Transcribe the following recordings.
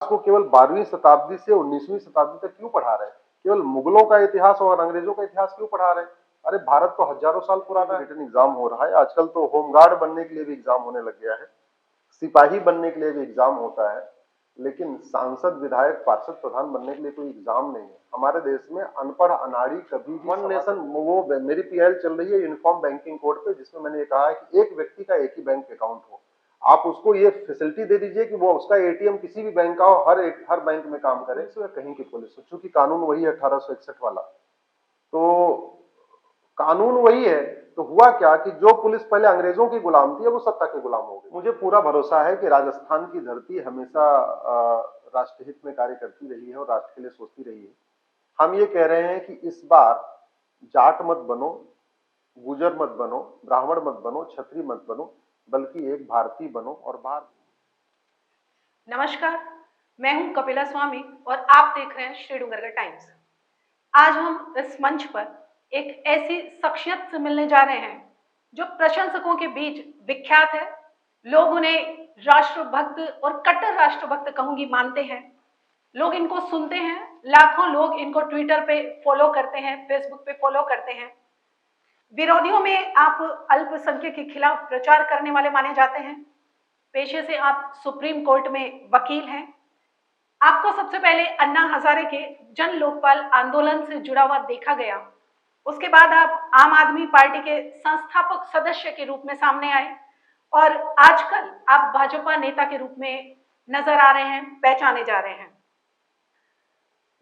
को केवल 12वीं शताब्दी से 19वीं शताब्दी तक क्यों पढ़ा रहे हैं? केवल मुगलों का इतिहास और अंग्रेजों का इतिहास क्यों पढ़ा रहे हैं? अरे भारत तो हजारों साल पुराना है। रिटन एग्जाम हो रहा है आजकल, तो होमगार्ड बनने के लिए भी एग्जाम होने लग गया है, सिपाही बनने के लिए भी एग्जाम होता है, लेकिन सांसद, विधायक, पार्षद, प्रधान बनने के लिए कोई एग्जाम नहीं है। हमारे देश में अनपढ़ अनाड़ी कभी भी वन नेशन, वो मेरी पीएल चल रही है यूनिफॉर्म बैंकिंग कोड पे, जिसमें मैंने ये कहा है कि एक व्यक्ति का एक ही बैंक अकाउंट हो। आप उसको ये फैसिलिटी दे दीजिए कि वो उसका एटीएम किसी भी बैंक का हो, हर बैंक में काम करे, कहीं की पुलिस हो, चूंकि कानून वही है 1861 वाला। तो कानून वही है, तो हुआ क्या कि जो पुलिस पहले अंग्रेजों की गुलाम थी, अब वो सत्ता के गुलाम हो गई। मुझे पूरा भरोसा है कि राजस्थान की धरती हमेशा राष्ट्रहित में कार्य करती रही है और राष्ट्र के लिए सोचती रही है। हम ये कह रहे हैं कि इस बार जाट मत बनो, गुजर मत बनो, ब्राह्मण मत बनो, क्षत्रिय मत बनो, बल्कि एक भारतीय बनो। और भारत। नमस्कार, मैं हूं कपिला स्वामी और आप देख रहे हैं श्री डूंगरगढ़ टाइम्स। आज हम इस मंच पर एक ऐसी शख्सियत से मिलने जा रहे हैं जो प्रशंसकों के बीच विख्यात है। लोग उन्हें राष्ट्रभक्त और कट्टर राष्ट्रभक्त कहूंगी मानते हैं। लोग इनको सुनते हैं, लाखों लोग इनको ट्विटर पे फॉलो करते हैं, फेसबुक पे फॉलो करते हैं। विरोधियों में आप अल्पसंख्यक के खिलाफ प्रचार करने वाले माने जाते हैं। पेशे से आप सुप्रीम कोर्ट में वकील हैं। आपको सबसे पहले अन्ना हजारे के जन लोकपाल आंदोलन से जुड़ा हुआ देखा गया। उसके बाद आप आम आदमी पार्टी के संस्थापक सदस्य के रूप में सामने आए और आजकल आप भाजपा नेता के रूप में नजर आ रहे हैं, पहचाने जा रहे हैं।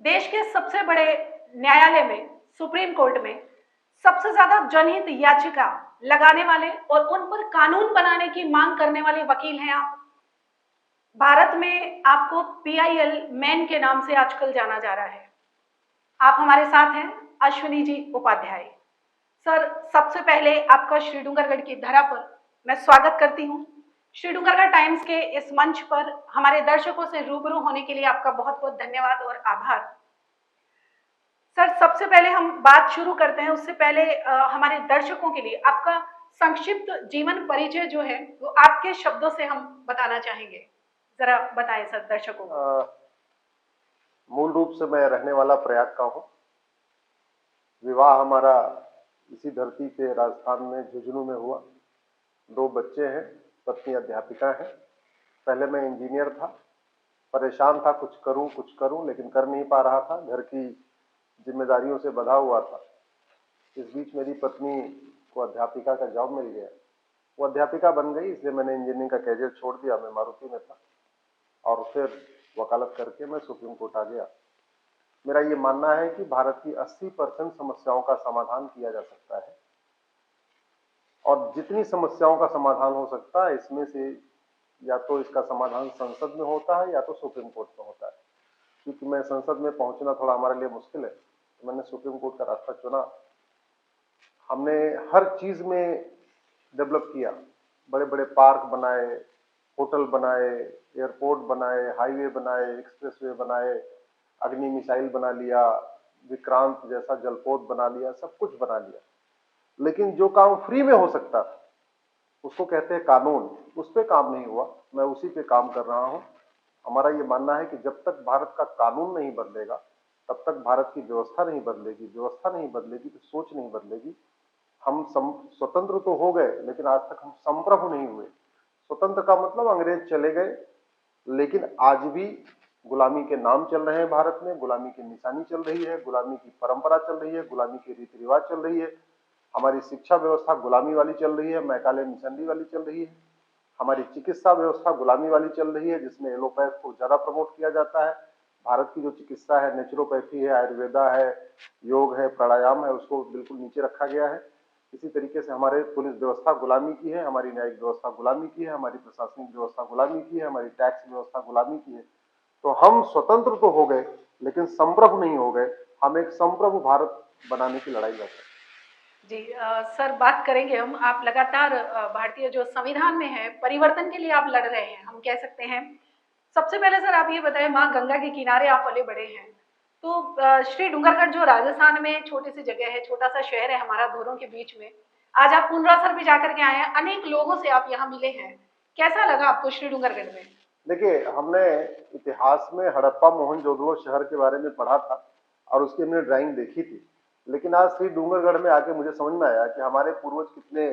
देश के सबसे बड़े न्यायालय में, सुप्रीम कोर्ट में सबसे ज्यादा जनहित याचिका लगाने वाले और उन पर कानून बनाने की मांग करने वाले वकील हैं आप। भारत में आपको पीआईएल मैन के नाम से आजकल जाना जा रहा है। आप हमारे साथ हैं अश्विनी जी उपाध्याय। सर, सबसे पहले आपका श्री डूंगरगढ़ की धरा पर मैं स्वागत करती हूँ। श्री डूंगरगढ़ टाइम्स के इस मंच पर हमारे दर्शकों से रूबरू होने के लिए आपका बहुत बहुत धन्यवाद और आभार। सर, सबसे पहले हम बात शुरू करते हैं, उससे पहले हमारे दर्शकों के लिए आपका संक्षिप्त जीवन परिचय जो है वो आपके शब्दों से हम बताना चाहेंगे। जरा बताएं सर दर्शकों को। मूल रूप से मैं रहने वाला प्रयाग का हूँ। विवाह हमारा इसी धरती पे राजस्थान में झुंझुनू में हुआ। 2 बच्चे हैं, पत्नी अध्यापिका है। पहले मैं इंजीनियर था, परेशान था, कुछ करूं लेकिन कर नहीं पा रहा था, घर की जिम्मेदारियों से बंधा हुआ था। इस बीच मेरी पत्नी को अध्यापिका का जॉब मिल गया, वो अध्यापिका बन गई, इसलिए मैंने इंजीनियरिंग का कैरियर छोड़ दिया। मैं मारुति में था और फिर वकालत करके मैं सुप्रीम कोर्ट आ गया। मेरा ये मानना है कि भारत की 80% समस्याओं का समाधान किया जा सकता है और जितनी समस्याओं का समाधान हो सकता है, इसमें से या तो इसका समाधान संसद में होता है या तो सुप्रीम कोर्ट में होता है। क्योंकि मैं संसद में पहुंचना थोड़ा हमारे लिए मुश्किल है, तो मैंने सुप्रीम कोर्ट का रास्ता चुना। हमने हर चीज में डेवलप किया, बड़े बड़े पार्क बनाए, होटल बनाए, एयरपोर्ट बनाए, हाईवे बनाए, एक्सप्रेसवे बनाए, अग्नि मिसाइल बना लिया, विक्रांत जैसा जलपोत बना लिया, सब कुछ बना लिया। लेकिन जो काम फ्री में हो सकता था उसको कहते हैं कानून, उस पर काम नहीं हुआ। मैं उसी पे काम कर रहा हूं। हमारा ये मानना है कि जब तक भारत का कानून नहीं बदलेगा तब तक भारत की व्यवस्था नहीं बदलेगी। व्यवस्था नहीं बदलेगी तो सोच नहीं बदलेगी। हम स्वतंत्र तो हो गए, लेकिन आज तक हम संप्रभु नहीं हुए। स्वतंत्र का मतलब अंग्रेज चले गए, लेकिन आज भी गुलामी के नाम चल रहे हैं भारत में, गुलामी की निशानी चल रही है, गुलामी की परंपरा चल रही है, गुलामी के रीति रिवाज चल रही है। हमारी शिक्षा व्यवस्था गुलामी वाली चल रही है, मैकाले मिशनरी वाली चल रही है। हमारी चिकित्सा व्यवस्था गुलामी वाली चल रही है, जिसमें एलोपैथ को ज्यादा प्रमोट किया जाता है। भारत की जो चिकित्सा है, नेचुरोपैथी है, आयुर्वेदा है, योग है, प्राणायाम है, उसको बिल्कुल नीचे रखा गया है। इसी तरीके से हमारे पुलिस व्यवस्था गुलामी की है, हमारी न्यायिक व्यवस्था गुलामी की है, हमारी प्रशासनिक व्यवस्था गुलामी की है, हमारी टैक्स व्यवस्था गुलामी की है। तो हम स्वतंत्र तो हो गए, लेकिन संप्रभु नहीं हो गए। हम एक संप्रभु भारत बनाने की लड़ाई लड़ रहे हैं। जी सर, बात करेंगे हम। आप लगातार भारतीय जो संविधान में है परिवर्तन के लिए आप लड़ रहे हैं, हम कह सकते हैं। सबसे पहले सर आप ये बताएं, माँ गंगा के किनारे आप पले बड़े हैं, तो श्री डूंगरगढ़ जो राजस्थान में छोटी सी जगह है, छोटा सा शहर है हमारा धोरों के बीच में, आज आप पुनरासर भी जाकर के आए हैं, अनेक लोगों से आप यहाँ मिले हैं। कैसा लगा आपको श्री डूंगरगढ़ में? देखिए, हमने इतिहास में हड़प्पा मोहनजोदड़ो शहर के बारे में पढ़ा था और उसकी हमने ड्राइंग देखी थी। लेकिन आज श्री डूंगरगढ़ में आके मुझे समझ में आया कि हमारे पूर्वज कितने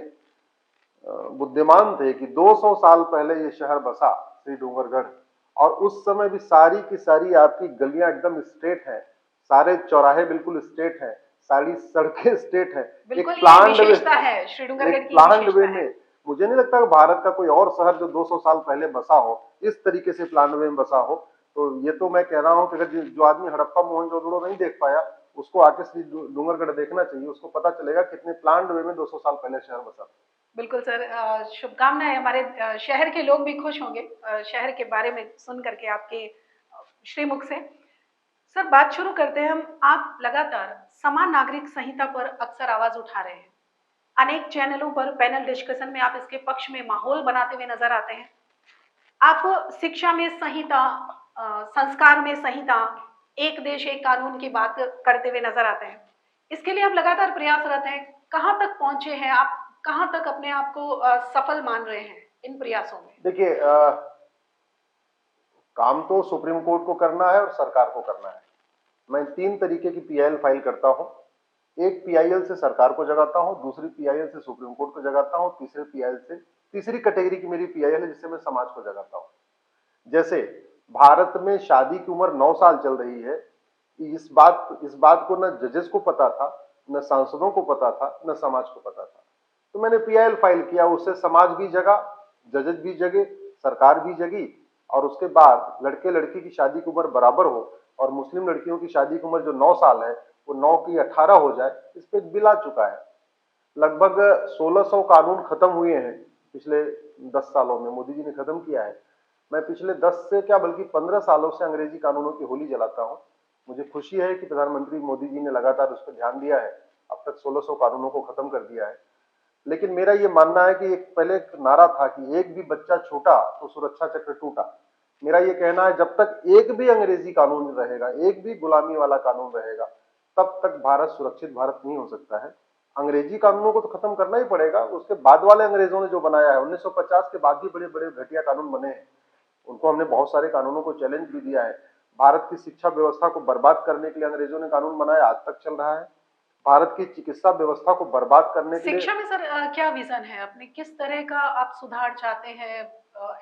बुद्धिमान थे कि 200 साल पहले ये शहर बसा, श्री डूंगरगढ़। और उस समय भी सारी की सारी आपकी गलियां एकदम स्ट्रेट हैं, सारे चौराहे बिल्कुल स्ट्रेट हैं, सारी सड़कें स्ट्रेट हैं। बिल्कुल ये विशेषता है, श्रीडूंगरगढ़ की प्लान्ड वे विशेषता है। में मुझे नहीं लगता कि भारत का कोई और शहर जो 200 साल पहले बसा हो इस तरीके से प्लान्ड वे में बसा हो। तो ये तो मैं कह रहा हूं कि अगर जो आदमी हड़प्पा मोहनजोदड़ो नहीं देख पाया उसको आके श्री डूंगरगढ़ देखना चाहिए, उसको पता चलेगा कितने प्लान्ड वे में 200 साल पहले शहर बसा। बिल्कुल सर, शुभकामनाएं। हमारे शहर के लोग भी खुश होंगे शहर के बारे में सुन करके आपके श्रीमुख से। सर, बात शुरू करते हैं हम। आप लगातार समान नागरिक संहिता पर अक्सर आवाज उठा रहे हैं। अनेक चैनलों पर पैनल डिस्कशन में आप इसके पक्ष में माहौल बनाते हुए नजर आते हैं। आप शिक्षा में संहिता, संस्कार में संहिता, एक देश एक कानून की बात करते हुए नजर आते हैं। इसके लिए आप लगातार प्रयासरत हैं। कहाँ तक पहुंचे हैं आप? कहाँ तक अपने आप को सफल मान रहे हैं इन प्रयासों में? देखिए, काम तो सुप्रीम कोर्ट को करना है और सरकार को करना है। मैं 3 तरीके की पीआईएल फाइल करता हूं। एक पीआईएल से सरकार को जगाता हूं, दूसरी पीआईएल से सुप्रीम कोर्ट को जगाता हूं, तीसरे पीआईएल से, तीसरी कैटेगरी की मेरी पीआईएल है जिससे मैं समाज को जगाता हूं। जैसे भारत में शादी की उम्र 9 साल चल रही है, इस बात को न जजेस को पता था, न सांसदों को पता था, न समाज को पता था। तो मैंने पीआईएल फाइल किया, उससे समाज भी जगा, जजेस भी जगे, सरकार भी जगी। और उसके बाद लड़के लड़की की शादी की उम्र बराबर हो और मुस्लिम लड़कियों की शादी की उम्र जो 9 साल है वो 9 की 18 हो जाए, इस पे एक बिल आ चुका है। लगभग 1600 कानून खत्म हुए हैं पिछले 10 सालों में, मोदी जी ने खत्म किया है। मैं पिछले 10 से क्या बल्कि 15 सालों से अंग्रेजी कानूनों की होली जलाता हूं। मुझे खुशी है कि प्रधानमंत्री मोदी जी ने लगातार उस पर ध्यान दिया है, अब तक 1600 कानूनों को खत्म कर दिया है। लेकिन मेरा ये मानना है कि पहले एक नारा था कि एक भी बच्चा छूटा तो सुरक्षा चक्र टूटा। मेरा ये कहना है जब तक एक भी अंग्रेजी कानून रहेगा, एक भी गुलामी वाला कानून रहेगा, तब तक भारत सुरक्षित भारत नहीं हो सकता है। अंग्रेजी कानूनों को तो खत्म करना ही पड़ेगा। उसके बाद वाले अंग्रेजों ने जो बनाया है, 1950 के बाद भी बड़े बड़े घटिया कानून बने हैं, उनको हमने बहुत सारे कानूनों को चैलेंज भी दिया है। भारत की शिक्षा व्यवस्था को बर्बाद करने के लिए अंग्रेजों ने कानून बनाया, आज तक चल रहा है। भारत की चिकित्सा व्यवस्था को बर्बाद करने के लिए शिक्षा में सर क्या विजन है अपने? किस तरह का आप सुधार चाहते हैं?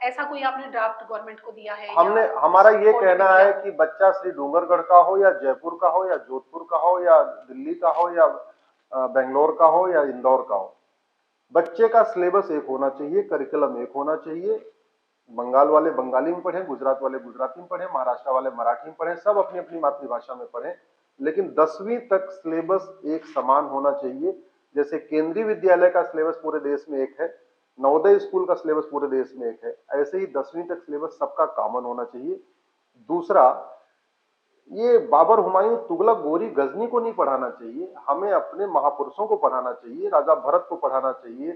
ऐसा कोई आपने ड्राफ्ट गवर्नमेंट को दिया है हमने या हमारा ये कोर्ट में कहना दिया? है कि बच्चा श्री डूंगरगढ़ का हो या जयपुर का हो या जोधपुर का हो या दिल्ली का हो या बेंगलोर का हो या इंदौर का हो, बच्चे का सिलेबस एक होना चाहिए, करिकुलम एक होना चाहिए। बंगाल वाले बंगाली में पढ़ें, गुजरात वाले गुजराती में पढ़ें, महाराष्ट्र वाले मराठी में पढ़ें, सब अपनी अपनी मातृभाषा में पढ़ें। लेकिन 10वीं तक सिलेबस एक समान होना चाहिए। जैसे केंद्रीय विद्यालय का सिलेबस पूरे देश में एक है, नवोदय स्कूल का सिलेबस पूरे देश में एक है, ऐसे ही 10वीं तक सिलेबस सबका कॉमन होना चाहिए। दूसरा, ये बाबर, हुमायूं, तुगलक, गोरी, गजनी को नहीं पढ़ाना चाहिए, हमें अपने महापुरुषों को पढ़ाना चाहिए। राजा भरत को पढ़ाना चाहिए,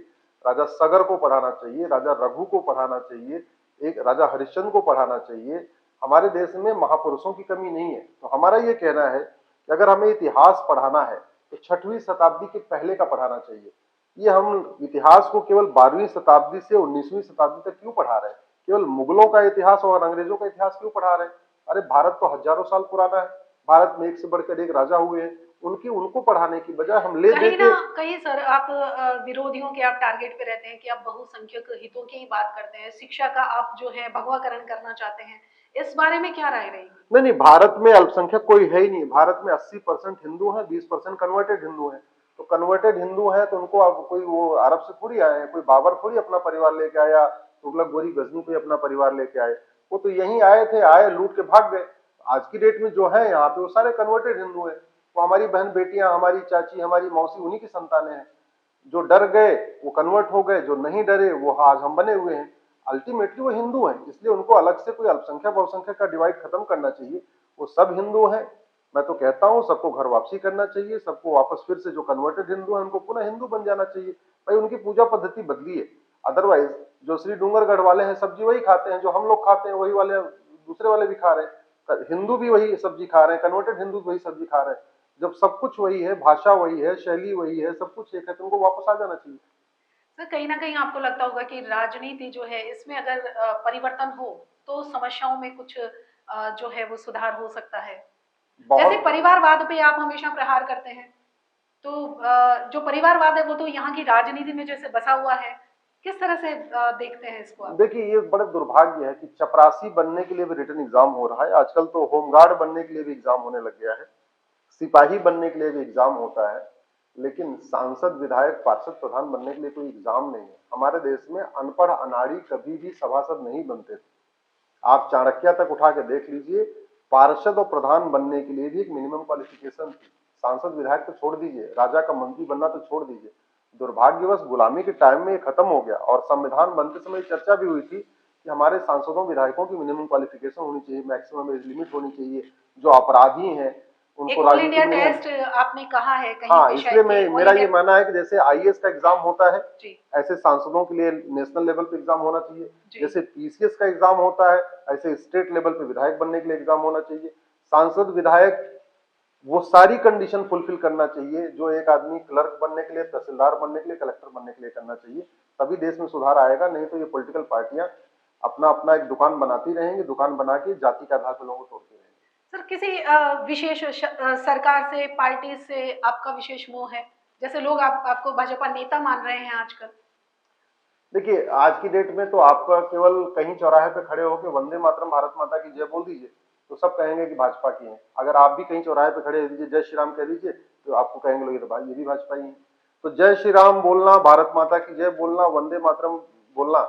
राजा सगर को पढ़ाना चाहिए, राजा रघु को पढ़ाना चाहिए, एक राजा हरिश्चंद्र को पढ़ाना चाहिए। हमारे देश में महापुरुषों की कमी नहीं है। तो हमारा ये कहना है कि अगर हमें इतिहास पढ़ाना है तो 6वीं शताब्दी के पहले का पढ़ाना चाहिए। ये हम इतिहास को केवल 12वीं शताब्दी से 19वीं शताब्दी तक क्यों पढ़ा रहे हैं? केवल मुगलों का इतिहास और अंग्रेजों का इतिहास क्यों पढ़ा रहे हैं? अरे भारत तो हजारों साल पुराना है, भारत में एक से बढ़कर एक राजा हुए हैं, उनको पढ़ाने की बजाय हम ले कहीं देके। ना कहीं सर आप विरोधियों के आप टारगेट पे रहते हैं कि आप बहुसंख्यक हितों की ही बात करते हैं, शिक्षा का आप जो है भगवाकरण करना चाहते हैं। इस बारे में क्या राय रहेगी? नहीं नहीं, भारत में अल्पसंख्यक कोई है ही नहीं। भारत में 80% हिंदू हैं, 20% कन्वर्टेड हिंदू हैं। तो कन्वर्टेड हिंदू हैं तो उनको अब कोई वो अरब से थोड़ी आए हैं, कोई बाबर थोड़ी अपना परिवार लेके आया, तुगलक, गोरी, गजनी कोई अपना परिवार लेके आए। वो तो यहीं आए थे, आए लूट के भाग गए। आज की डेट में जो है यहाँ पे वो सारे कन्वर्टेड हिंदू हैं। वो हमारी बहन बेटियां, हमारी चाची, हमारी मौसी, उन्हीं की संतानें हैं। जो डर गए वो कन्वर्ट हो गए, जो नहीं डरे वो आज हम बने हुए हैं। अल्टीमेटली वो हिंदू हैं, इसलिए उनको अलग से कोई अल्पसंख्यक बहुसंख्यक का डिवाइड खत्म करना चाहिए। वो सब हिंदू हैं। मैं तो कहता हूं सबको घर वापसी करना चाहिए, सबको वापस फिर से जो कन्वर्टेड हिंदू हैं उनको पुनः हिंदू बन जाना चाहिए। भाई उनकी पूजा पद्धति बदली है। अदरवाइज जो श्री डूंगरगढ़ वाले हैं सब्जी वही खाते हैं जो हम लोग खाते हैं, वही वाले दूसरे वाले भी खा रहे हैं। हिंदू भी वही सब्जी खा रहे हैं, कन्वर्टेड हिंदू वही सब्जी खा रहे हैं। जब सब कुछ वही है, भाषा वही है, शैली वही है, सब कुछ एक है, तो उनको वापस आ जाना चाहिए। सर, कहीं ना कहीं आपको लगता होगा कि राजनीति जो है इसमें अगर परिवर्तन हो तो समस्याओं में कुछ जो है वो सुधार हो सकता है। जैसे बहुत परिवारवाद पे आप हमेशा प्रहार करते हैं, तो जो परिवारवाद है वो तो यहाँ की राजनीति में जैसे बसा हुआ है, किस तरह से देखते हैं इसको आप? देखिए, ये बड़े दुर्भाग्य है कि चपरासी बनने के लिए भी रिटन एग्जाम हो रहा है। आजकल तो होमगार्ड बनने के लिए भी एग्जाम होने लग गया है, सिपाही बनने के लिए भी एग्जाम होता है, लेकिन सांसद, विधायक, पार्षद, प्रधान बनने के लिए कोई एग्जाम नहीं है। हमारे देश में अनपढ़ अनाड़ी कभी भी सभासद नहीं बनते थे। आप चाणक्य तक उठा के देख लीजिए, पार्षद और प्रधान बनने के लिए भी एक मिनिमम क्वालिफिकेशन थी। सांसद विधायक तो छोड़ दीजिए, राजा का मंत्री बनना तो छोड़ दीजिए। दुर्भाग्यवश गुलामी के टाइम में ये खत्म हो गया और संविधान बनते समय चर्चा भी हुई थी कि हमारे सांसदों विधायकों की मिनिमम क्वालिफिकेशन होनी चाहिए, मैक्सिमम एज लिमिट होनी चाहिए। जो अपराधी हैं एक उनको ऑल राजनीति इंडिया में नहीं। टेस्ट आपने कहा है कहीं हाँ, पे इसलिए शायद मैं कि ऑल मेरा ये इंडिया। मानना है कि जैसे आईएएस का एग्जाम होता है, जी ऐसे सांसदों के लिए नेशनल लेवल पे एग्जाम होना चाहिए। जी जैसे पीसीएस का एग्जाम होता है, ऐसे स्टेट लेवल पे विधायक बनने के लिए एग्जाम होना चाहिए। सांसद, विधायक वो सारी कंडीशन फुलफिल करना चाहिए जो एक आदमी क्लर्क बनने के लिए, तहसीलदार बनने के लिए, कलेक्टर बनने के लिए करना चाहिए। तभी देश में सुधार आएगा। नहीं तो ये पॉलिटिकल पार्टियां अपना अपना एक दुकान बनाती रहेंगी, दुकान बना के जाति के आधार पर लोगों को तोड़ती रहेंगी। सर, किसी विशेष सरकार से, पार्टी से आपका विशेष मोह है? जैसे लोग आपको भाजपा नेता मान रहे हैं आजकल। देखिए, आज की डेट में तो आपका केवल कहीं चौराहे पे खड़े होकर वंदे मातरम, भारत माता की जय बोल दीजिए तो सब कहेंगे कि भाजपा की है। अगर आप भी कहीं चौराहे पे खड़े दीजिए जय श्री राम कह दीजिए तो आपको कहेंगे लोग ये तो भाई ये भी भाजपा ही है। तो जय श्री राम बोलना, भारत माता की जय बोलना, वंदे मातरम बोलना,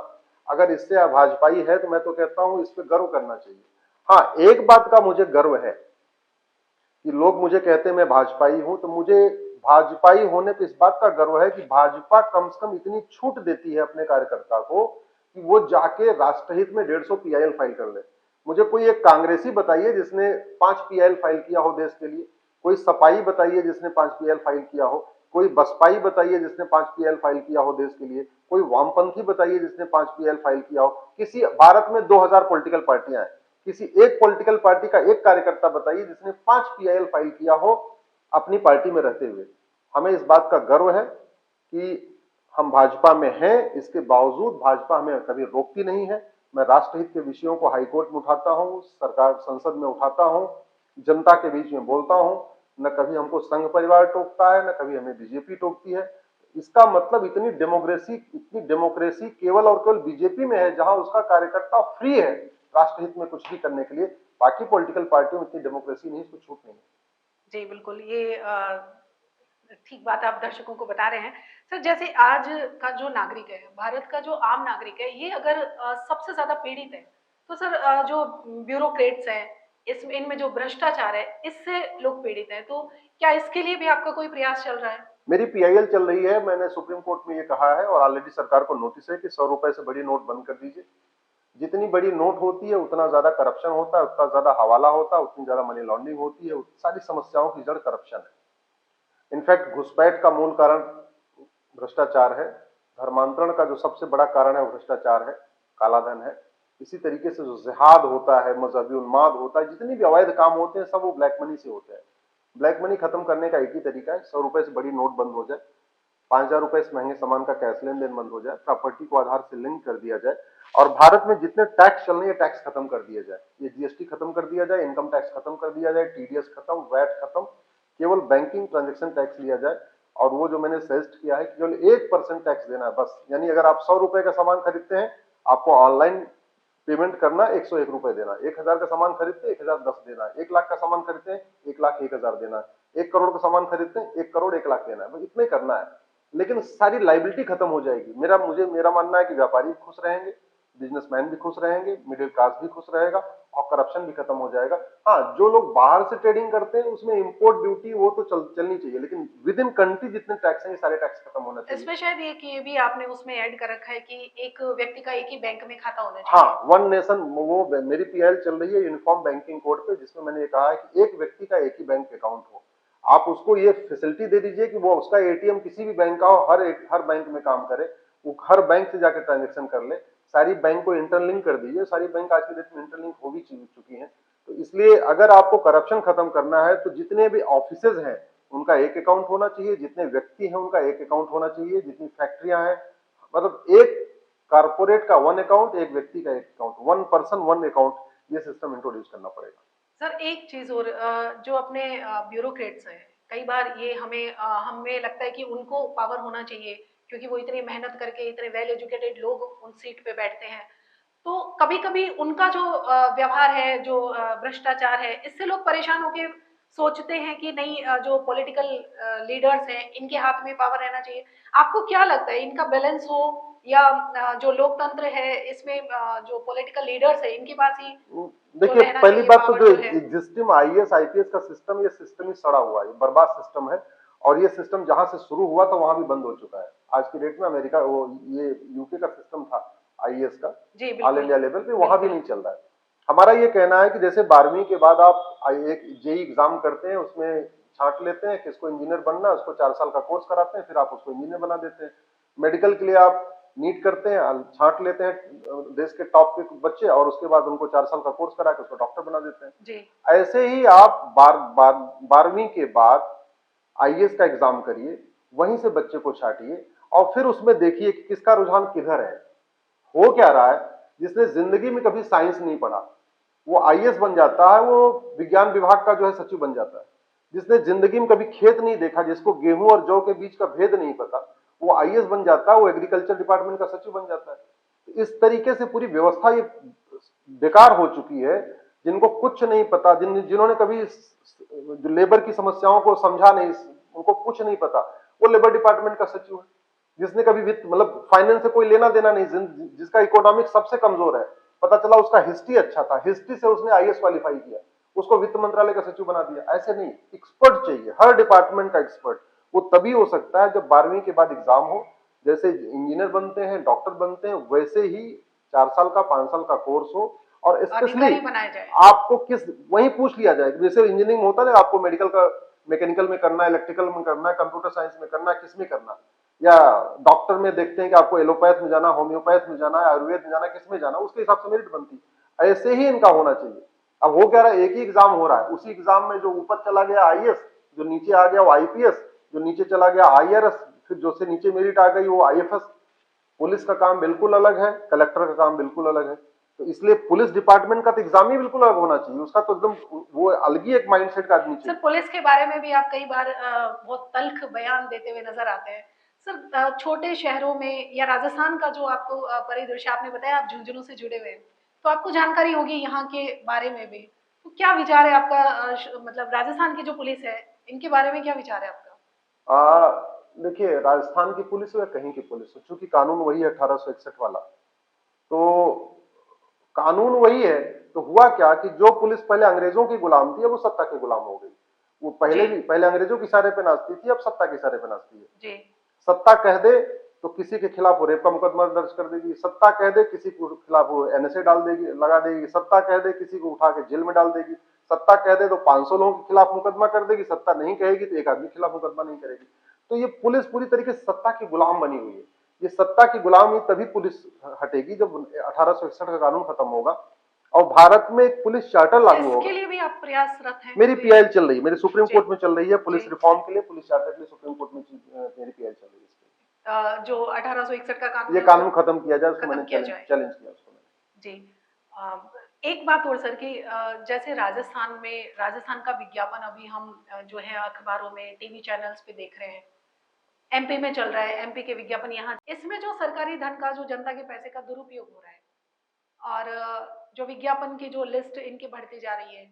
अगर इससे भाजपाई है तो मैं तो कहता हूं इस पे गर्व करना चाहिए। हाँ, एक बात का मुझे गर्व है कि लोग मुझे कहते हैं मैं भाजपाई हूं, तो मुझे भाजपाई होने पे इस बात का गर्व है कि भाजपा कम से कम इतनी छूट देती है अपने कार्यकर्ता को कि वो जाके राष्ट्रहित में 150 पीआईएल फाइल कर ले। मुझे कोई एक कांग्रेसी बताइए जिसने 5 पीआईएल फाइल किया हो देश के लिए, कोई सपाई बताइए जिसने 5 पीआईएल फाइल किया हो, कोई बसपाई बताइए जिसने 5 पीआईएल फाइल किया हो देश के लिए, कोई वामपंथी बताइए जिसने 5 पीआईएल फाइल किया हो। किसी भारत में 2000 पॉलिटिकल पार्टियां हैं, किसी एक पॉलिटिकल पार्टी का एक कार्यकर्ता बताइए जिसने 5 पीआईएल फाइल किया हो अपनी पार्टी में रहते हुए। हमें इस बात का गर्व है कि हम भाजपा में हैं, इसके बावजूद भाजपा हमें कभी रोकती नहीं है। मैं राष्ट्रहित के विषयों को हाईकोर्ट में उठाता हूं, सरकार संसद में उठाता हूं, जनता के बीच में बोलता हूं। न कभी हमको संघ परिवार टोकता है, न कभी हमें बीजेपी टोकती है। इसका मतलब इतनी डेमोक्रेसी केवल और केवल बीजेपी में है जहां उसका कार्यकर्ता फ्री है राष्ट्रहित में कुछ भी करने के लिए। बाकी पॉलिटिकल पार्टियों में इतनी डेमोक्रेसी नहीं, इसको छूट नहीं है। जी बिल्कुल, ये ठीक बात आप दर्शकों को बता रहे हैं। सर, जैसे आज का जो नागरिक है, भारत का जो आम नागरिक है, ये अगर सबसे ज़्यादा पीड़ित है, तो सर जो ब्यूरोक्रेट्स हैं, इनमें जो भ्रष्टाचार है, इससे लोग पीड़ित हैं। तो क्या इसके लिए भी आपका कोई प्रयास चल रहा है? मेरी पीआईएल चल रही है। मैंने सुप्रीम कोर्ट में ये कहा है और ऑलरेडी सरकार को नोटिस है कि 100 रुपए से बड़ी नोट बंद कर दीजिए। जितनी बड़ी नोट होती है उतना ज्यादा करप्शन होता है, उतना ज्यादा हवाला होता है, उतनी ज्यादा मनी लॉन्ड्रिंग होती है। सारी समस्याओं की जड़ करप्शन है। इनफैक्ट घुसपैठ का मूल कारण भ्रष्टाचार है। धर्मांतरण का जो सबसे बड़ा कारण है वो भ्रष्टाचार है, काला धन है। इसी तरीके से जो जिहाद होता है, मजहबी उन्माद होता है, जितनी भी अवैध काम होते हैं सब वो ब्लैक मनी से होते हैं। ब्लैक मनी खत्म करने का एक ही तरीका है, 100 रुपए से बड़ी नोट बंद हो जाए, 5000 रुपए से महंगे सामान का कैश लेन देन बंद हो जाए, प्रॉपर्टी को आधार से लिंक कर दिया जाए और भारत में जितने टैक्स चल रहे हैं टैक्स खत्म कर दिया जाए। ये जीएसटी खत्म कर दिया जाए, इनकम टैक्स खत्म कर दिया जाए, टीडीएस खत्म, वैट खत्म, केवल बैंकिंग ट्रांजेक्शन टैक्स लिया जाए। और वो जो मैंने सजेस्ट किया है कि केवल 1% टैक्स देना है बस। यानी अगर आप 100 रुपए का सामान खरीदते हैं, आपको ऑनलाइन पेमेंट करना 101 रुपए देना, 1000 का सामान खरीदते हैं 1010 देना, 1 लाख का सामान खरीदते हैं 1 लाख 1000 देना, 1 करोड़ का सामान खरीदते हैं 1 करोड़ 1 लाख देना है, बस इतने करना है। लेकिन सारी लाइबिलिटी खत्म हो जाएगी। मेरा मानना है कि व्यापारी खुश रहेंगे, बिजनेसमैन भी खुश रहेंगे, मिडिल क्लास भी खुश रहेगा और करप्शन भी खत्म हो जाएगा। हाँ, जो लोग बाहर से ट्रेडिंग करते हैं उसमें इंपोर्ट ड्यूटी वो तो चलनी चाहिए, लेकिन विद इन कंट्री जितने टैक्स हैं ये सारे टैक्स खत्म होना चाहिए। इसमें शायद ये भी आपने उसमें ऐड कर रखा है कि एक व्यक्ति का एक ही बैंक में खाता होना चाहिए। हाँ, वन नेशन, वो मेरी पीएल चल रही है यूनिफॉर्म बैंकिंग कोड पे, जिसमें मैंने ये कहा है कि एक व्यक्ति का एक ही बैंक अकाउंट हो। आप उसको ये फैसिलिटी दे दीजिए कि वो उसका एटीएम किसी भी बैंक का हो, हर बैंक में काम करे, वो हर बैंक से जाकर ट्रांजेक्शन कर ले। सारी बैंक को इंटरलिंक कर दीजिए। सारी बैंक आज के डेट में इंटरलिंक हो भी चुकी हैं। तो इसलिए अगर आपको करप्शन खत्म करना है तो जितने भी ऑफिसेज हैं उनका एक अकाउंट होना चाहिए, जितने व्यक्ति हैं उनका एक अकाउंट होना चाहिए, जितनी फैक्ट्रियां हैं, मतलब एक कारपोरेट का वन अकाउंट, एक व्यक्ति का एक account, one person one account, ये सिस्टम इंट्रोड्यूस करना पड़ेगा। सर एक चीज और जो अपने ब्यूरोक्रेट्स हैं, कई बार ये हमें लगता है कि उनको पावर होना चाहिए क्योंकि वो इतनी मेहनत करके इतने वेल एजुकेटेड लोग उन सीट पे बैठते हैं। तो कभी कभी उनका जो व्यवहार है, जो भ्रष्टाचार है, इससे लोग परेशान होके सोचते हैं कि नहीं, जो पॉलिटिकल लीडर्स हैं इनके हाथ में पावर रहना चाहिए। आपको क्या लगता है, इनका बैलेंस हो या जो लोकतंत्र है इसमें जो पॉलिटिकल लीडर्स है इनके पास ही जो देखिए, रहना पहली चाहिए बात तो पावर जो जो है? एग्जिस्टिंग आईएएस आईपीएस का सिस्टम, ये सिस्टम ही सड़ा हुआ है, बर्बाद सिस्टम है। और ये सिस्टम जहां से शुरू हुआ था वहां भी बंद हो चुका है। आज की डेट में अमेरिका, वो ये यूके का सिस्टम था आईएएस का, जी ऑल बिल्कुल। इंडिया लेवल पे, वहां भी बिल्कुल। नहीं चल रहा है। हमारा ये कहना है कि जैसे 12वीं के बाद आप एक जेई एग्जाम करते हैं, उसमें छांट लेते हैं किसको इंजीनियर बनना है, उसको 4 साल का कोर्स कराते हैं, फिर आप उसको इंजीनियर बना देते हैं। मेडिकल के लिए आप नीट करते हैं, छांट लेते हैं देश के टॉप के बच्चे, और उसके बाद उनको 4 साल का कोर्स करा के उसको डॉक्टर बना देते हैं। जी। ऐसे ही आप 12वीं के बाद आईएएस का एग्जाम करिए, वहीं से बच्चे को छाटिए, और फिर उसमें देखिए कि किसका रुझान किधर है। हो क्या रहा है, जिसने जिंदगी में कभी साइंस नहीं पढ़ा वो आईएएस बन जाता है, वो विज्ञान विभाग का जो है सचिव बन जाता है। जिसने जिंदगी में कभी खेत नहीं देखा, जिसको गेहूं और जौ के बीच का भेद नहीं पता, वो आईएएस बन जाता है, वो एग्रीकल्चर डिपार्टमेंट का सचिव बन जाता है। इस तरीके से पूरी व्यवस्था ये बेकार हो चुकी है। जिनको कुछ नहीं पता, जिन्होंने कभी लेबर की समस्याओं को समझा नहीं, उनको कुछ नहीं पता, वो लेबर डिपार्टमेंट का सचिव है। जिसने कभी वित्त मतलब फाइनेंस से कोई लेना देना नहीं, जिसका इकोनॉमिक सबसे कमजोर है, पता चला उसका हिस्ट्री अच्छा था, हिस्ट्री से उसने आईएएस क्वालिफाई किया, उसको वित्त मंत्रालय का सचिव बना दिया। ऐसे नहीं, एक्सपर्ट चाहिए, हर डिपार्टमेंट का एक्सपर्ट। वो तभी हो सकता है जब 12वीं के बाद एग्जाम हो। जैसे इंजीनियर बनते हैं, डॉक्टर बनते हैं, वैसे ही 4 साल का 5 साल का कोर्स हो, और स्पेशली आपको किस, वही पूछ लिया जाए। जैसे इंजीनियरिंग होता है, आपको मेडिकल का, मैकेनिकल में करना है, इलेक्ट्रिकल में करना है, कंप्यूटर साइंस में करना है, किस में करना है, या डॉक्टर में देखते हैं कि आपको एलोपैथ में जाना, होम्योपैथ में जाना है, आयुर्वेद में जाना है, किस में जाना, उसके हिसाब से मेरिट बनती है। ऐसे ही इनका होना चाहिए। अब हो क्या रहा है, एक ही एग्जाम हो रहा है, उसी एग्जाम में जो ऊपर चला गया आईएएस, जो नीचे आ गया वो आईपीएस, जो नीचे चला गया आईआरएस, फिर जो से नीचे मेरिट आ गई वो आईएफएस। पुलिस का काम बिल्कुल अलग है, कलेक्टर का काम बिल्कुल अलग है। तो इसलिए पुलिस डिपार्टमेंट का तो एग्जाम ही बिल्कुल अलग होना चाहिए, उसका तो एकदम वो अलग ही एक माइंडसेट का आदमी चाहिए। सर पुलिस के बारे में भी आप कई बार बहुत तल्ख बयान देते हुए नजर आते हैं। सर छोटे शहरों में या राजस्थान का जो आपको परिदृश्य आपने बताया, आप झुंझुनू से जुड़े हुए हैं, तो आपको जानकारी होगी यहाँ के बारे में भी। तो क्या विचार है आपका, मतलब राजस्थान की जो पुलिस है इनके बारे में क्या विचार है आपका? देखिए, राजस्थान की पुलिस हो या कहीं की पुलिस हो, चूंकि कानून वही है 1861 वाला, तो कानून वही है। तो हुआ क्या कि जो पुलिस पहले अंग्रेजों की गुलाम थी, अब वो सत्ता के गुलाम हो गई। वो पहले अंग्रेजों के इशारे पे नाचती थी, अब सत्ता के इशारे पे नाचती है। जी। सत्ता कह दे तो किसी के खिलाफ वो रेप का मुकदमा दर्ज कर देगी, सत्ता कह दे किसी के खिलाफ वो एनएसए डाल देगी, लगा देगी, सत्ता कह दे किसी को उठा के जेल में डाल देगी, सत्ता कह दे तो 500 लोगों के खिलाफ मुकदमा कर देगी, सत्ता नहीं कहेगी तो एक आदमी के खिलाफ मुकदमा नहीं करेगी। तो ये पुलिस पूरी तरीके से सत्ता की गुलाम बनी हुई है। ये सत्ता की गुलामी तभी पुलिस हटेगी जब 1861 का कानून खत्म होगा और भारत में एक पुलिस चार्टर लागू होगा। इसके लिए भी आप प्रयासरत हैं? मेरी पीआईएल चल रही है, मेरी सुप्रीम कोर्ट में चल रही है, पुलिस रिफॉर्म के लिए, पुलिस चार्टर के लिए सुप्रीम कोर्ट में मेरी पीआईएल चल रही है। जो 1861 का कानून, ये कानून खत्म किया जाए, उसको मैंने चैलेंज किया उसको। जी। एक बात और सर कि जैसे राजस्थान का विज्ञापन अभी हम जो है अखबारों में, टीवी चैनल्स पे देख रहे हैं, एमपी में चल रहा है, एमपी के विज्ञापन यहाँ, इसमें जो सरकारी धन का, जो जनता के पैसे का दुरुपयोग हो रहा है, और जो विज्ञापन की जो लिस्ट इनकी बढ़ती जा रही है,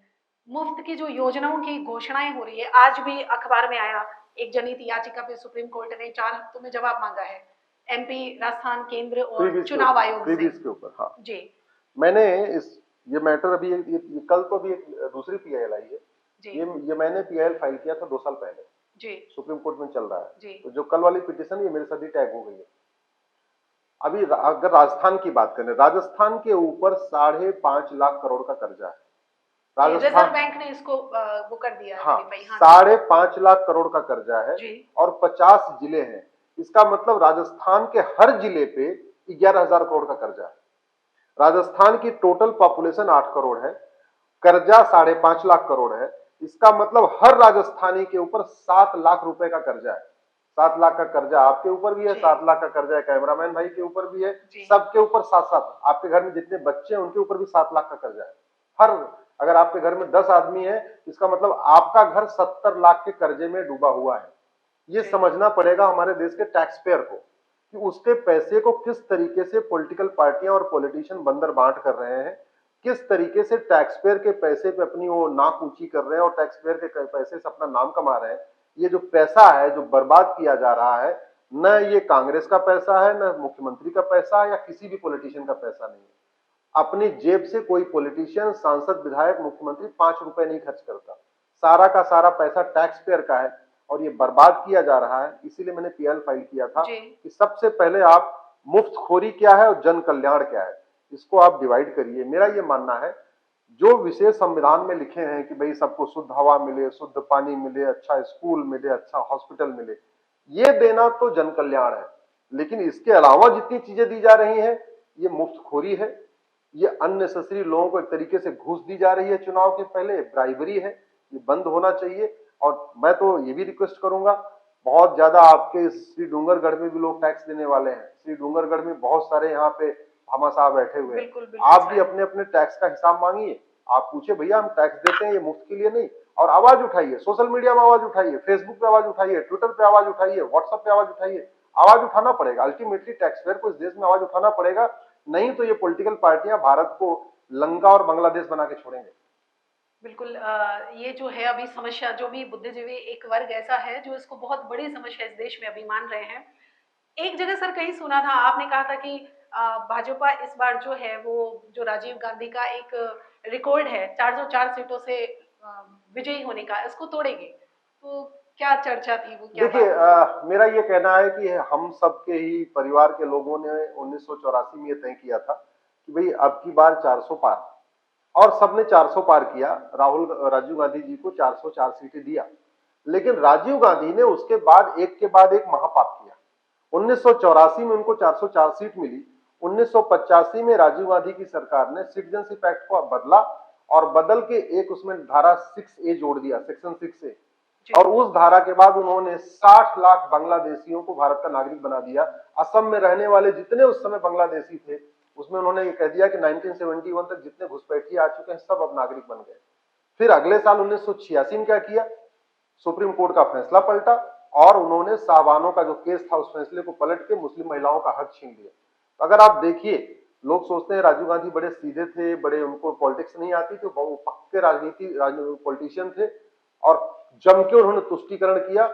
मुफ्त की जो योजनाओं की घोषणाएं हो रही है। आज भी अखबार में आया, एक जनहित याचिका पे सुप्रीम कोर्ट ने 4 हफ्तों में जवाब मांगा है, एमपी, राजस्थान, केंद्र और चुनाव आयोग से। इसके ऊपर हाँ जी। मैंने ये मैटर अभी ये कल तो अभी एक दूसरी पीआईएल आई है जी। ये मैंने पीआईएल फाइल किया था 2 साल पहले जी, सुप्रीम कोर्ट में चल रहा है जी। तो जो कल वाली पिटीशन ये मेरे साथ ही टैग हो गई है। अभी अगर राजस्थान की बात करें, राजस्थान के ऊपर 5.5 लाख करोड़ का कर्जा है। रिजर्व बैंक ने इसको वो कर दिया है। हाँ, 5.5 लाख करोड़ का कर्जा है और 50 जिले हैं। इसका मतलब राजस्थान के हर जिले पे 11,000 करोड़ का कर्जा है। राजस्थान की टोटल पॉपुलेशन 8 करोड़ है, कर्जा 5.5 लाख करोड़ है। इसका मतलब हर राजस्थानी के ऊपर 7 लाख रुपए का कर्जा है। 7 लाख का कर्जा आपके ऊपर भी है, जी 7 लाख का कर्जा है कैमरामैन भाई के ऊपर भी है, जी सबके ऊपर 7-7। आपके घर में जितने बच्चे हैं उनके ऊपर भी 7 लाख का कर्जा है। हर अगर आपके घर में 10 आदमी है, इसका मतलब आपका घर 70 लाख के कर्जे में डूबा हुआ है। ये जी समझना पड़ेगा हमारे देश के टैक्स पेयर को कि उसके पैसे को किस तरीके से पॉलिटिकल पार्टियां और पॉलिटिशियन बंदर बांट कर रहे हैं, किस तरीके से टैक्स पेयर के पैसे पे अपनी वो नाक ऊंची कर रहे हैं और टैक्स पेयर के पैसे से अपना नाम कमा रहे हैं। ये जो पैसा है जो बर्बाद किया जा रहा है, न ये कांग्रेस का पैसा है, न मुख्यमंत्री का पैसा है, या किसी भी पॉलिटिशियन का पैसा नहीं है। अपनी जेब से कोई पॉलिटिशियन, सांसद, विधायक, मुख्यमंत्री 5 रुपए नहीं खर्च करता। सारा का सारा पैसा टैक्स पेयर का है और ये बर्बाद किया जा रहा है। इसीलिए मैंने पीएल फाइल किया था जी कि सबसे पहले आप मुफ्तखोरी क्या है और जन कल्याण क्या है, इसको आप डिवाइड करिए। मेरा ये मानना है जो विषय संविधान में लिखे हैं कि भाई सबको शुद्ध हवा मिले, शुद्ध पानी मिले, अच्छा स्कूल मिले, अच्छा हॉस्पिटल मिले, ये देना तो जन कल्याण है। लेकिन इसके अलावा जितनी चीजें दी जा रही हैं, ये मुफ्तखोरी है, ये अननेसेसरी लोगों को एक तरीके से घूस दी जा रही है चुनाव के पहले, ब्राइबरी है, ये बंद होना चाहिए। और मैं तो ये भी रिक्वेस्ट करूंगा, बहुत ज्यादा आपके श्री डूंगरगढ़ में भी लोग टैक्स देने वाले हैं। श्री डूंगरगढ़ में बहुत सारे यहाँ पे भामाशाह बैठे हुए हैं, बिल्कुल बिल्कुल आप भी सर अपने अपने टैक्स का हिसाब मांगिए। आप पूछे भैया हम टैक्स देते हैं ये मुफ्त के लिए नहीं, और आवाज उठाइए, सोशल मीडिया में आवाज उठाइए, फेसबुक पे आवाज उठाइए, ट्विटर पे आवाज उठाइए, व्हाट्सएप पे आवाज उठाइए। आवाज उठाना पड़ेगा, अल्टीमेटली टैक्स पेयर को इस देश में आवाज उठाना पड़ेगा। नहीं तो ये पॉलिटिकल पार्टियां भारत को लंका और बांग्लादेश बना के छोड़ेंगे। बिल्कुल ये जो है अभी समस्या, जो भी बुद्धिजीवी एक वर्ग ऐसा है जो इसको बहुत बड़ी समस्या इस देश में अभी मान रहे हैं। एक जगह सर कहीं सुना था, आपने कहा था कि भाजपा इस बार जो है वो जो राजीव गांधी का एक रिकॉर्ड है 404 सीटों से विजयी होने का, इसको तोड़ेगी। तो क्या चर्चा थी, वो क्या देखिए बात थी? मेरा ये कहना है कि हम सबके ही परिवार के लोगों ने 1984 में ये तय किया था कि भाई अब की बार 400 पार, और सबने 400 पार किया। राजीव गांधी जी को 404 सीटें दिया, लेकिन राजीव गांधी ने उसके बाद एक महापाप किया। 1984 में उनको 404 सीट मिली। 1985 में राजीव गांधी की सरकार ने सिटीजनशिप एक्ट को बदला, और बदल के एक उसमें धारा 6A जोड़ दिया, सेक्शन 6A। जी और उस धारा के बाद उन्होंने 60 लाख बांग्लादेशियों को भारत का नागरिक बना दिया। असम में रहने वाले जितने उस समय बांग्लादेशी थे, उसमें उन्होंने ये कह दिया कि 1971 तक जितने घुसपैठिए आ चुके हैं सब अब नागरिक बन गए। फिर अगले साल 1986 में क्या किया, सुप्रीम कोर्ट का फैसला पलटा और उन्होंने साहबानों का जो केस था उस फैसले को पलट के मुस्लिम महिलाओं का हक छीन लिया। तो अगर आप देखिए, लोग सोचते हैं राजीव गांधी बड़े सीधे थे, बड़े उनको पॉलिटिक्स नहीं आती थी, वो पक्के पॉलिटिशियन थे और जम के उन्होंने तुष्टीकरण किया।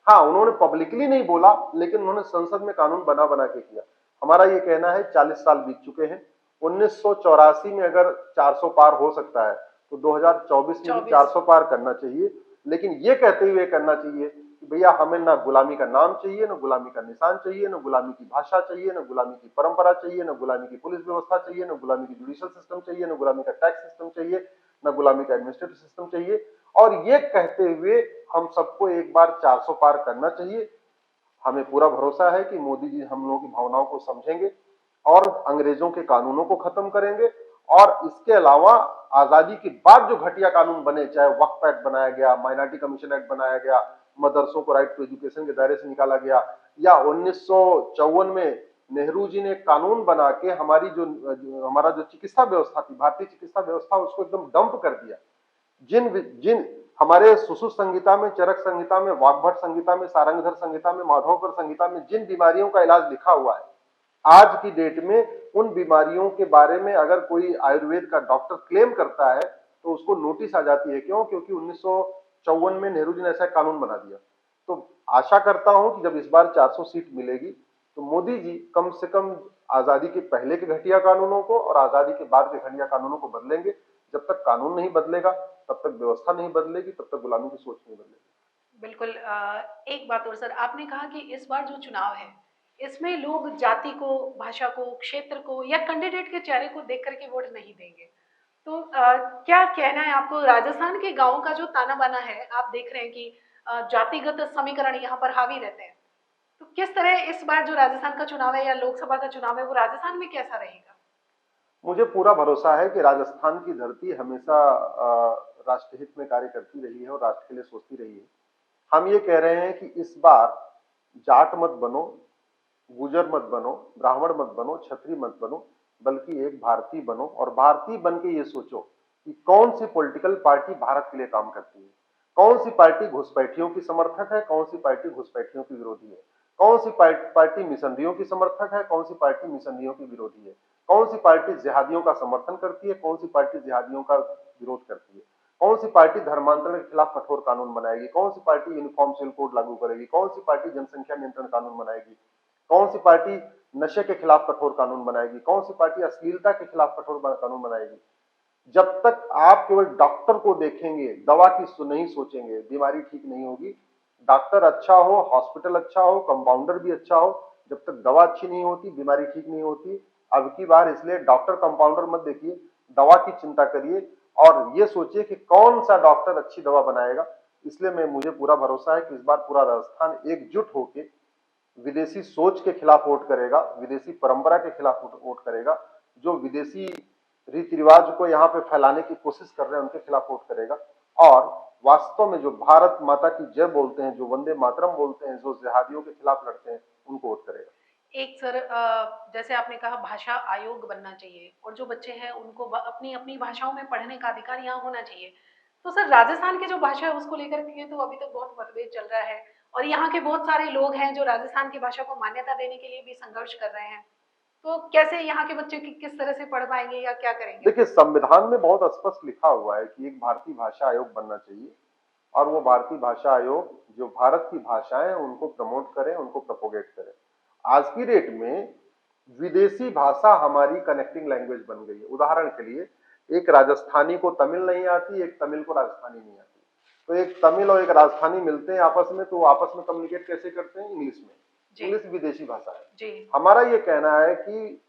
हाँ, उन्होंने पब्लिकली नहीं बोला, लेकिन उन्होंने संसद में कानून बना बना के किया। हमारा ये कहना है 40 साल बीत चुके हैं। 1984 में अगर 400 पार हो सकता है तो 2024 में भी 24 400 पार करना चाहिए। लेकिन ये कहते हुए करना चाहिए कि भैया हमें ना गुलामी का नाम चाहिए, ना गुलामी का निशान चाहिए, ना गुलामी की भाषा चाहिए, ना गुलामी की परंपरा चाहिए, ना गुलामी की पुलिस व्यवस्था चाहिए, ना गुलामी की जुडिशियल सिस्टम चाहिए, ना गुलामी का टैक्स सिस्टम चाहिए, ना गुलामी का एडमिनिस्ट्रेटिव सिस्टम चाहिए। और ये कहते हुए हम सबको एक बार 400 पार करना चाहिए। हमें पूरा भरोसा है कि मोदी जी हम लोगों की भावनाओं को समझेंगे और अंग्रेजों के कानूनों को खत्म करेंगे। और इसके अलावा आजादी के बाद जो घटिया कानून बने, चाहे वक्फ एक्ट बनाया गया, माइनॉरिटी कमीशन एक्ट बनाया गया, मदरसों को राइट टू एजुकेशन के दायरे से निकाला गया, या 1954 में नेहरू जी ने कानून बना के हमारा जो चिकित्सा व्यवस्था थी, भारतीय चिकित्सा व्यवस्था, उसको एकदम डंप कर दिया। जिन जिन हमारे सुश्रुत संहिता में, चरक संहिता में, वाग्भट संहिता में, सारंगधर संहिता में, माधवकर संहिता में जिन बीमारियों का इलाज लिखा हुआ है, आज की डेट में उन बीमारियों के बारे में अगर कोई आयुर्वेद का डॉक्टर क्लेम करता है तो उसको नोटिस आ जाती है। क्यों? क्योंकि 1954 में नेहरू जी ने ऐसा कानून बना दिया। तो आशा करता हूं कि जब इस बार 400 सीट मिलेगी तो मोदी जी कम से कम आजादी के पहले के घटिया कानूनों को और आजादी के बाद के घटिया कानूनों को बदलेंगे। जब तक कानून नहीं बदलेगा, तब तक व्यवस्था नहीं बदलेगी, तब तक गुलामी की सोच नहीं बदलेगी। बिल्कुल एक बात और सर, आपने कहा कि इस बार जो चुनाव है इसमें लोग जाति को, भाषा को, क्षेत्र को या कैंडिडेट के चेहरे को देख करके वोट नहीं देंगे। तो क्या कहना है आपको? राजस्थान के गांवों का जो ताना बाना है, आप देख रहे हैं कि जातिगत समीकरण यहाँ पर हावी रहते हैं। तो किस तरह इस बार जो राजस्थान का चुनाव है या लोकसभा का चुनाव है वो राजस्थान में कैसा रहेगा? मुझे पूरा भरोसा है कि राजस्थान की धरती हमेशा राष्ट्रहित में कार्य करती रही है और राष्ट्र के लिए सोचती रही है। हम ये कह रहे हैं कि इस बार जाट मत बनो, गुजर मत बनो, ब्राह्मण मत बनो, क्षत्रिय मत बनो, बल्कि एक भारतीय बनो और भारतीय बन के ये सोचो कि कौन सी पॉलिटिकल पार्टी भारत के लिए काम करती है, कौन सी पार्टी घुसपैठियों की समर्थक है, कौन सी पार्टी घुसपैठियों की विरोधी है, कौन सी पार्टी मिशनरियों की समर्थक है, कौन सी पार्टी मिशनरियों की विरोधी है, कौन सी पार्टी जिहादियों का समर्थन करती है, कौन सी पार्टी जिहादियों का विरोध करती है, कौन सी पार्टी धर्मांतरण के खिलाफ कठोर कानून बनाएगी, कौन सी पार्टी यूनिफॉर्म सिविल कोड लागू करेगी, कौन सी पार्टी जनसंख्या नियंत्रण कानून बनाएगी, कौन सी पार्टी नशे के खिलाफ कठोर कानून बनाएगी, कौन सी पार्टी अश्लीलता के खिलाफ कठोर कानून बनाएगी। जब तक आप केवल डॉक्टर को देखेंगे, दवा की नहीं सोचेंगे, बीमारी ठीक नहीं होगी। डॉक्टर अच्छा हो, हॉस्पिटल अच्छा हो, कंपाउंडर भी अच्छा हो, जब तक दवा अच्छी नहीं होती, बीमारी ठीक नहीं होती। अब की बार इसलिए डॉक्टर कंपाउंडर मत देखिए, दवा की चिंता करिए और ये सोचिए कि कौन सा डॉक्टर अच्छी दवा बनाएगा। इसलिए मुझे पूरा भरोसा है कि इस बार पूरा राजस्थान एकजुट होकर विदेशी सोच के खिलाफ वोट करेगा, विदेशी परंपरा के खिलाफ वोट करेगा, जो विदेशी रीति रिवाज को यहाँ पे फैलाने की कोशिश कर रहे हैं उनके खिलाफ वोट करेगा और वास्तव में जो भारत माता की जय बोलते हैं, जो वंदे मातरम बोलते हैं, जो जिहादियों के खिलाफ लड़ते हैं, उनको वोट करेगा। एक सर, जैसे आपने कहा भाषा आयोग बनना चाहिए और जो बच्चे हैं उनको अपनी अपनी भाषाओं में पढ़ने का अधिकार यहाँ होना चाहिए। तो सर राजस्थान की जो भाषा है उसको लेकर के तो अभी तक बहुत मतभेद चल रहा है और यहाँ के बहुत सारे लोग हैं जो राजस्थान की भाषा को मान्यता देने के लिए भी संघर्ष कर रहे हैं। तो कैसे यहाँ के बच्चे किस तरह से पढ़ पाएंगे या क्या करेंगे? देखिए, संविधान में बहुत स्पष्ट लिखा हुआ है कि एक भारतीय भाषा आयोग बनना चाहिए और वो भारतीय भाषा आयोग जो भारत की भाषाएं उनको प्रमोट करे, उनको प्रोपोगेट करे। आज की डेट में विदेशी भाषा हमारी कनेक्टिंग लैंग्वेज बन गई है। उदाहरण के लिए, एक राजस्थानी को तमिल नहीं आती, एक तमिल को राजस्थानी नहीं आती, तो एक तमिल और एक राजस्थानी मिलते हैं आपस में, तो आपस में कम्युनिकेट कैसे करते हैं? इंग्लिश में। इंग्लिश विदेशी भाषा है। हमारा ये कहना है कि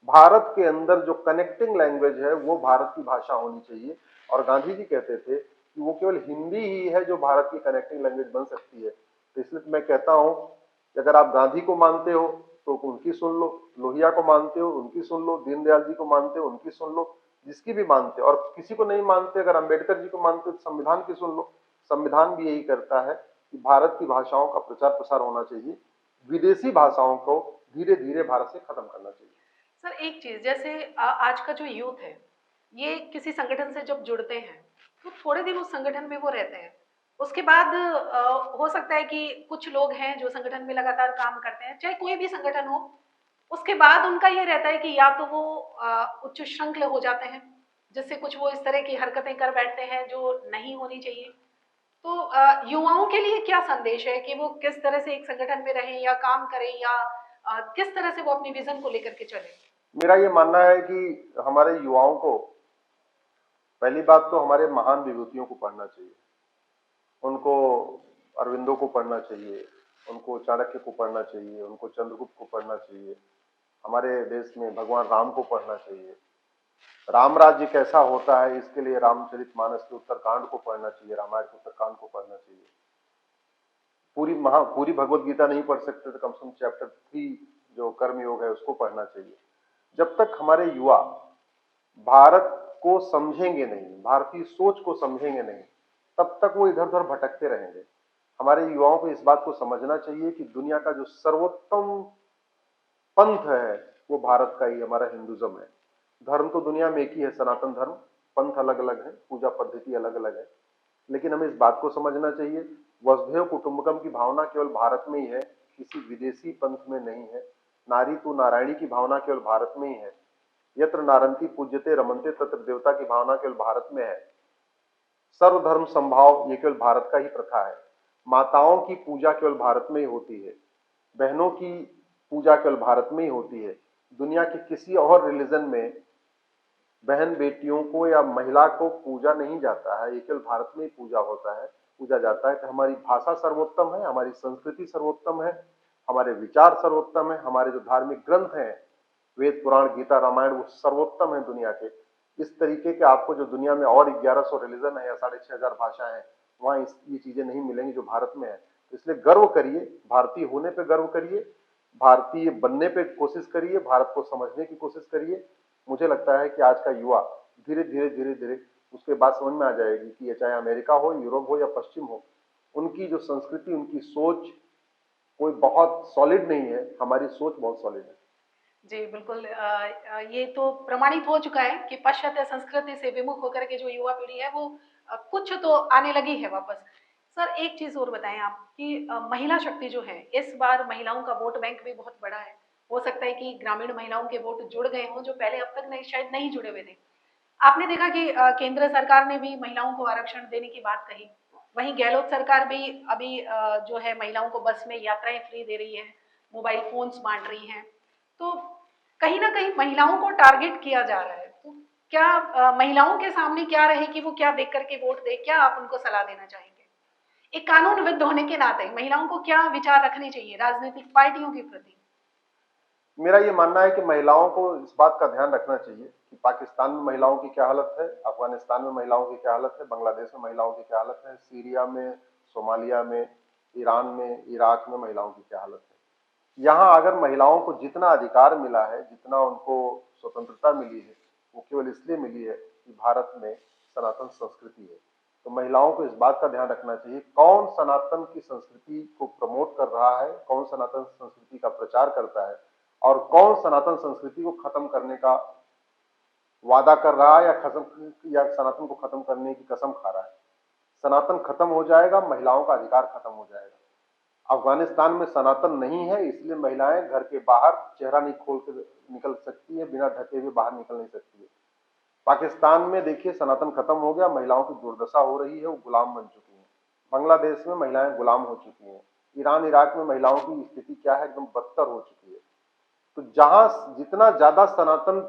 भारत के अंदर जो कनेक्टिंग लैंग्वेज है वो भारत की भाषा होनी चाहिए और गांधी जी कहते थे कि वो केवल हिंदी ही है जो भारत की कनेक्टिंग लैंग्वेज बन सकती है। तो इसलिए मैं कहता हूं कि अगर आप गांधी को मानते हो तो उनकी सुन लो, लोहिया को मानते हो उनकी सुन लो, दीनदयाल जी को मानते हो उनकी सुन लो, जिसकी भी मानते हो, और किसी को नहीं मानते, अगर अम्बेडकर जी को मानते हो तो संविधान की सुन लो। संविधान भी यही करता है कि भारत की भाषाओं का प्रचार प्रसार होना चाहिए, विदेशी भाषाओं को धीरे धीरे भारत से खत्म करना चाहिए। सर एक चीज, जैसे आज का जो यूथ है ये किसी संगठन से जब जुड़ते हैं तो थोड़े दिन उस संगठन में वो रहते हैं, उसके बाद हो सकता है कि कुछ लोग हैं जो संगठन में लगातार काम करते हैं, चाहे कोई भी संगठन हो, उसके बाद उनका ये रहता है कि या तो वो उच्च श्रृंखल हो जाते हैं जिससे कुछ वो इस तरह की हरकतें कर बैठते हैं जो नहीं होनी चाहिए। तो युवाओं के लिए क्या संदेश है कि वो किस तरह से एक संगठन में रहें या काम करें या किस तरह से वो अपनी विजन को लेकर के चले? मेरा ये मानना है कि हमारे युवाओं को पहली बात तो हमारे महान विभूतियों को पढ़ना चाहिए, उनको अरविंदो को पढ़ना चाहिए, उनको चाणक्य को पढ़ना चाहिए, उनको चंद्रगुप्त को पढ़ना चाहिए, हमारे देश में भगवान राम को पढ़ना चाहिए। राम राज्य कैसा होता है इसके लिए रामचरितमानस के उत्तरकांड को पढ़ना चाहिए, रामायण के उत्तरकांड को पढ़ना चाहिए। पूरी भगवत गीता नहीं पढ़ सकते तो कम से कम चैप्टर 3 जो कर्म योग है उसको पढ़ना चाहिए। जब तक हमारे युवा भारत को समझेंगे नहीं, भारतीय सोच को समझेंगे नहीं, तब तक वो इधर उधर भटकते रहेंगे। हमारे युवाओं को इस बात को समझना चाहिए कि दुनिया का जो सर्वोत्तम पंथ है वो भारत का ही, हमारा हिंदुज्म है। धर्म तो दुनिया में एक ही है, सनातन धर्म, पंथ अलग अलग है, पूजा पद्धति अलग अलग है, लेकिन हमें इस बात को समझना चाहिए वसुधैव कुटुंबकम की भावना केवल भारत में ही है, किसी विदेशी पंथ में नहीं है। नारी तू नारायणी की भावना केवल भारत में ही है। यत्र नारंती पूज्यते रमनते तत्र देवता की भावना केवल भारत में है। सर्वधर्म संभाव ये केवल भारत का ही प्रथा है। माताओं की पूजा केवल भारत में ही होती है, बहनों की पूजा केवल भारत में ही होती है। दुनिया के किसी और रिलीजन में बहन बेटियों को या महिला को पूजा नहीं जाता है, ये केवल भारत में ही पूजा जाता है। तो हमारी भाषा सर्वोत्तम है, हमारी संस्कृति सर्वोत्तम है, हमारे विचार सर्वोत्तम है, हमारे जो धार्मिक ग्रंथ हैं वेद पुराण गीता रामायण वो सर्वोत्तम है दुनिया के। इस तरीके के आपको जो दुनिया में और 1100 रिलीजन है या 6500 भाषाएं हैं, वहां ये चीजें नहीं मिलेंगी जो भारत में है। तो इसलिए गर्व करिए, भारतीय होने पे गर्व करिए, भारतीय बनने पे कोशिश करिए, भारत को समझने की कोशिश करिए। मुझे लगता है कि आज का युवा धीरे धीरे उसके बाद समझ में आ जाएगी कि ये चाहे अमेरिका हो, यूरोप हो या पश्चिम हो, उनकी जो संस्कृति, उनकी सोच कोई बहुत सॉलिड नहीं है, हमारी सोच बहुत सॉलिड है। जी, बिल्कुल ये तो प्रमाणित हो चुका है कि पाश्चात्य संस्कृति से विमुख होकर के जो युवा पीढ़ी है वो कुछ तो आने लगी है वापस। सर एक चीज़ और बताएँ आप कि महिला शक्ति जो है, इस बार महिलाओं का वोट बैंक भी बहुत बड़ा है। हो सकता है कि ग्रामीण महिलाओं के वोट जुड़ गए हों, जो पहले अब तक नहीं शायद नहीं जुड़े हुए थे। आपने देखा कि केंद्र सरकार ने भी महिलाओं को आरक्षण देने की बात कही। वहीं गहलोत सरकार भी अभी जो है महिलाओं को बस में यात्राएँ फ्री दे रही है, मोबाइल फ़ोन्स बाँट रही हैं। तो कहीं न कहीं महिलाओं को टारगेट किया जा रहा है। तो क्या महिलाओं के सामने क्या रहे कि वो क्या देख कर के वोट दें? क्या आप उनको सलाह देना चाहेंगे? एक कानूनविद होने के नाते महिलाओं को क्या विचार रखने चाहिए राजनीतिक पार्टियों के प्रति? मेरा ये मानना है कि महिलाओं को इस बात का ध्यान रखना चाहिए कि पाकिस्तान में महिलाओं की क्या हालत है, अफगानिस्तान में महिलाओं की क्या हालत है, बांग्लादेश में महिलाओं की क्या हालत है, सीरिया में, सोमालिया में, ईरान में, इराक में महिलाओं की क्या हालत है। यहाँ अगर महिलाओं को जितना अधिकार मिला है, जितना उनको स्वतंत्रता मिली है, वो केवल इसलिए मिली है कि भारत में सनातन संस्कृति है। तो महिलाओं को इस बात का ध्यान रखना चाहिए कौन सनातन की संस्कृति को प्रमोट कर रहा है, कौन सनातन संस्कृति का प्रचार करता है और कौन सनातन संस्कृति को खत्म करने का वादा कर रहा है या सनातन को खत्म करने की कसम खा रहा है। सनातन खत्म हो जाएगा, महिलाओं का अधिकार खत्म हो जाएगा। अफगानिस्तान में सनातन नहीं है, इसलिए महिलाएं घर के बाहर चेहरा नहीं खोल कर निकल सकती है, बिना ढके हुए बाहर निकल नहीं सकती है। पाकिस्तान में देखिए सनातन खत्म हो गया, महिलाओं की दुर्दशा हो रही है, वो गुलाम बन चुकी हैं। बांग्लादेश में महिलाएं गुलाम हो चुकी हैं। ईरान इराक में महिलाओं की स्थिति क्या है, एकदम बदतर हो चुकी है। तो जहां जितना ज्यादा सनातन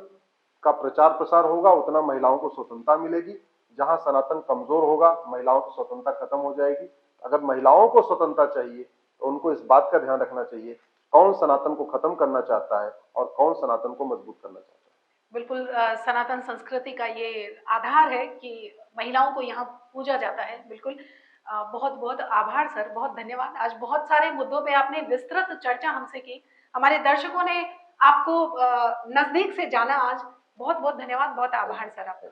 का प्रचार प्रसार होगा उतना महिलाओं को स्वतंत्रता मिलेगी। जहां सनातन कमजोर होगा महिलाओं की स्वतंत्रता खत्म हो जाएगी। अगर महिलाओं को स्वतंत्रता चाहिए तो उनको इस बात का ध्यान रखना चाहिए कौन सनातन को खत्म करना चाहता है और कौन सनातन को मजबूत करना चाहता है। बिल्कुल सनातन संस्कृति का ये आधार है कि महिलाओं को यहाँ पूजा जाता है। बिल्कुल बहुत-बहुत आभार सर, बहुत धन्यवाद। आज बहुत सारे मुद्दों पे आपने विस्तृत चर्चा हमसे की। हमारे दर्शकों ने आपको नज़दीक से जाना आज। बहुत-बहुत धन्यवाद, बहुत आभार सर आपका।